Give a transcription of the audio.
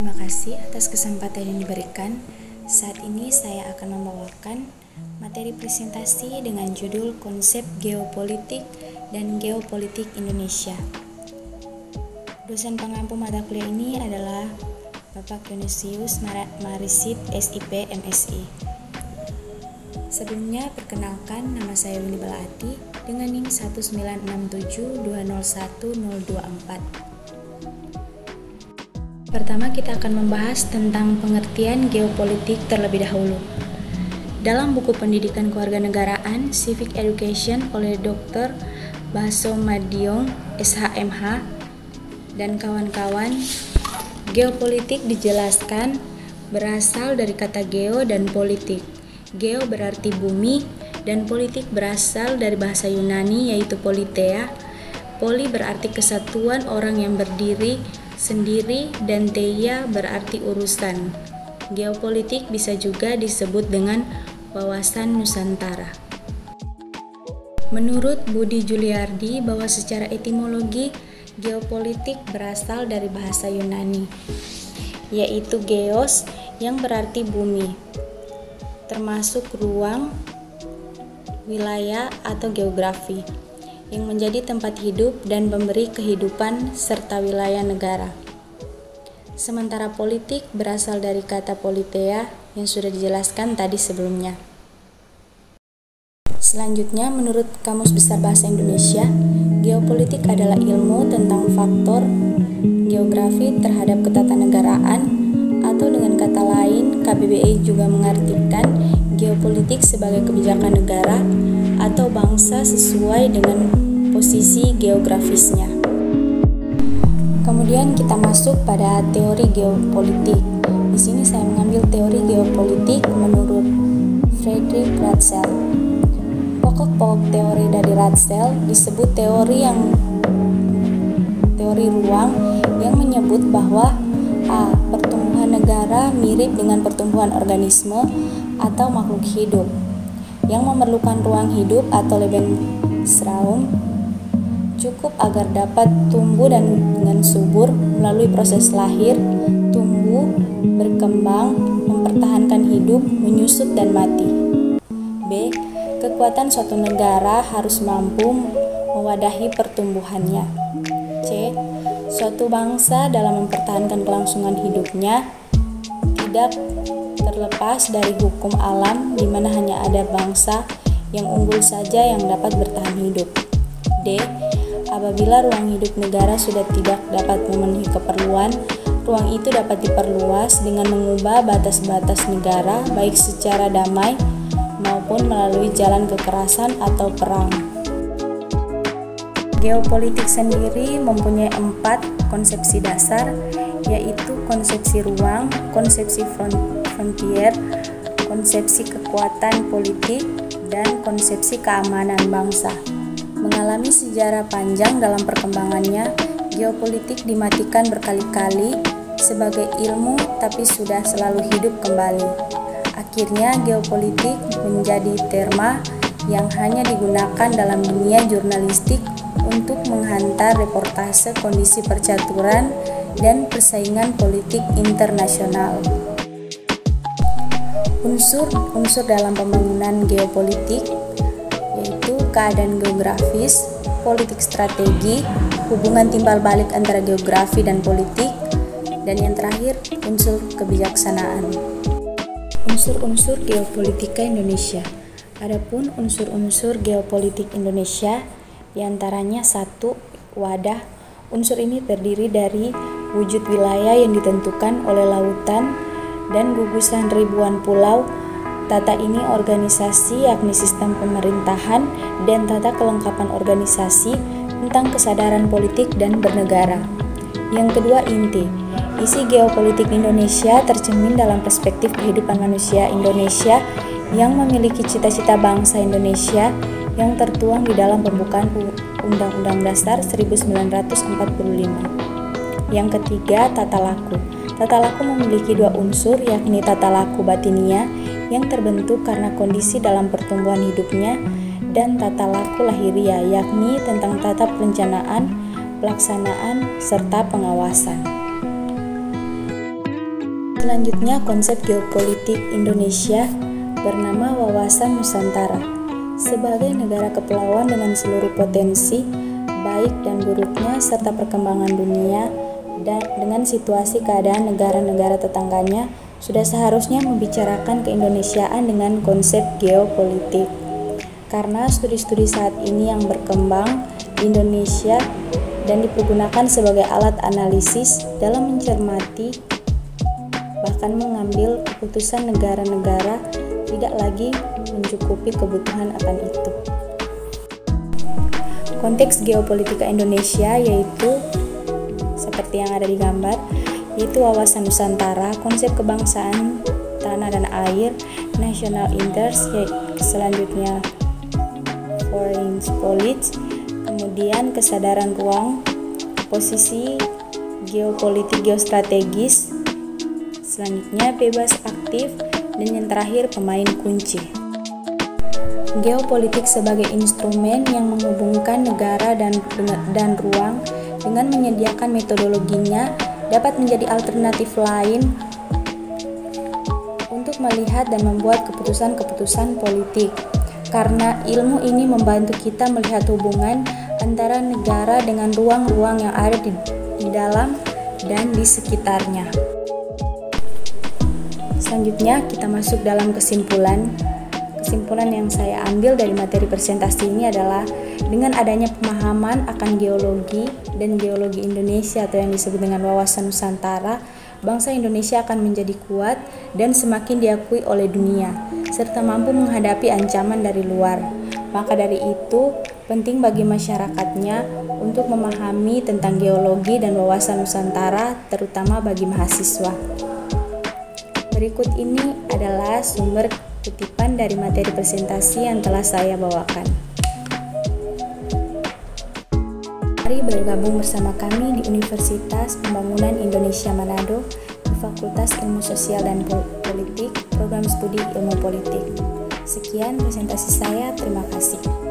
terima kasih atas kesempatan yang diberikan. Saat ini saya akan membawakan materi presentasi dengan judul Konsep Geopolitik dan Geopolitik Indonesia. Dosen pengampu mata kuliah ini adalah Bapak Dionysius Marisid, SIP, MSI. Sebelumnya, perkenalkan, nama saya Winnie Balaati dengan NIM 19672010224. Pertama, kita akan membahas tentang pengertian geopolitik terlebih dahulu. Dalam buku Pendidikan Kewarganegaraan Civic Education oleh Dr. Baso Madiong, SHMH, dan kawan-kawan, geopolitik dijelaskan berasal dari kata geo dan politik. Geo berarti bumi, dan politik berasal dari bahasa Yunani yaitu politeia. Poli berarti kesatuan orang yang berdiri sendiri, dan teia berarti urusan. Geopolitik bisa juga disebut dengan wawasan Nusantara. Menurut Budi Juliardi bahwa secara etimologi geopolitik berasal dari bahasa Yunani, yaitu geos yang berarti bumi, termasuk ruang, wilayah atau geografi, yang menjadi tempat hidup dan memberi kehidupan serta wilayah negara. Sementara politik berasal dari kata politeia yang sudah dijelaskan tadi sebelumnya. Selanjutnya, menurut Kamus Besar Bahasa Indonesia, geopolitik adalah ilmu tentang faktor geografi terhadap ketatanegaraan, atau dengan kata lain, KBBI juga mengartikan geopolitik sebagai kebijakan negara atau bangsa sesuai dengan posisi geografisnya. Kemudian kita masuk pada teori geopolitik. Di sini saya mengambil teori geopolitik menurut Friedrich Ratzel. Pokok-pokok teori dari Ratzel disebut teori ruang yang menyebut bahwa A. Pertumbuhan negara mirip dengan pertumbuhan organisme atau makhluk hidup yang memerlukan ruang hidup atau Lebensraum cukup agar dapat tumbuh dan dengan subur melalui proses lahir, tumbuh, berkembang, mempertahankan hidup, menyusut dan mati. B. Kekuatan suatu negara harus mampu mewadahi pertumbuhannya. C. Suatu bangsa dalam mempertahankan kelangsungan hidupnya tidak terlepas dari hukum alam di mana hanya ada bangsa yang unggul saja yang dapat bertahan hidup. D. Apabila ruang hidup negara sudah tidak dapat memenuhi keperluan, ruang itu dapat diperluas dengan mengubah batas-batas negara baik secara damai maupun melalui jalan kekerasan atau perang. Geopolitik sendiri mempunyai 4 konsepsi dasar, yaitu konsepsi ruang, konsepsi frontier, konsepsi kekuatan politik, dan konsepsi keamanan bangsa. Mengalami sejarah panjang dalam perkembangannya, geopolitik dimatikan berkali-kali sebagai ilmu tapi sudah selalu hidup kembali. Akhirnya geopolitik menjadi terma yang hanya digunakan dalam dunia jurnalistik untuk menghantar reportase kondisi percaturan dan persaingan politik internasional. Unsur dalam pembangunan geopolitik yaitu keadaan geografis, politik strategi, hubungan timbal balik antara geografi dan politik, dan yang terakhir unsur kebijaksanaan. Unsur-unsur geopolitika Indonesia. Adapun unsur-unsur geopolitik Indonesia diantaranya 1. Wadah. Unsur ini terdiri dari wujud wilayah yang ditentukan oleh lautan dan gugusan ribuan pulau. Tata ini organisasi yakni sistem pemerintahan dan tata kelengkapan organisasi tentang kesadaran politik dan bernegara. Yang kedua, inti. Isi geopolitik Indonesia tercermin dalam perspektif kehidupan manusia Indonesia yang memiliki cita-cita bangsa Indonesia yang tertuang di dalam pembukaan Undang-Undang Dasar 1945. Yang ketiga, tata laku. Tata laku memiliki 2 unsur, yakni tata laku batinia yang terbentuk karena kondisi dalam pertumbuhan hidupnya, dan tata laku lahiria, yakni tentang tata perencanaan, pelaksanaan, serta pengawasan. Selanjutnya, konsep geopolitik Indonesia bernama Wawasan Nusantara. Sebagai negara kepulauan dengan seluruh potensi, baik dan buruknya, serta perkembangan dunia, dan dengan situasi keadaan negara-negara tetangganya, sudah seharusnya membicarakan keindonesiaan dengan konsep geopolitik. Karena studi-studi saat ini yang berkembang di Indonesia dan dipergunakan sebagai alat analisis dalam mencermati bahkan mengambil keputusan negara-negara tidak lagi mencukupi kebutuhan akan itu. Konteks geopolitika Indonesia yaitu seperti yang ada di gambar, yaitu wawasan Nusantara, konsep kebangsaan, tanah dan air, national interest, selanjutnya foreign policy, kemudian kesadaran ruang, posisi geopolitik geostrategis, selanjutnya bebas aktif, dan yang terakhir pemain kunci. Geopolitik sebagai instrumen yang menghubungkan negara dan ruang dengan menyediakan metodologinya dapat menjadi alternatif lain untuk melihat dan membuat keputusan-keputusan politik. Karena ilmu ini membantu kita melihat hubungan antara negara dengan ruang-ruang yang ada di dalam dan di sekitarnya. Selanjutnya kita masuk dalam kesimpulan. Kesimpulan yang saya ambil dari materi presentasi ini adalah dengan adanya pemahaman akan geologi dan geologi Indonesia atau yang disebut dengan wawasan Nusantara, bangsa Indonesia akan menjadi kuat dan semakin diakui oleh dunia, serta mampu menghadapi ancaman dari luar. Maka dari itu, penting bagi masyarakatnya untuk memahami tentang geologi dan wawasan Nusantara, terutama bagi mahasiswa. Berikut ini adalah sumber kutipan dari materi presentasi yang telah saya bawakan. Mari bergabung bersama kami di Universitas Pembangunan Indonesia Manado di Fakultas Ilmu Sosial dan Politik, Program Studi Ilmu Politik. Sekian presentasi saya, terima kasih.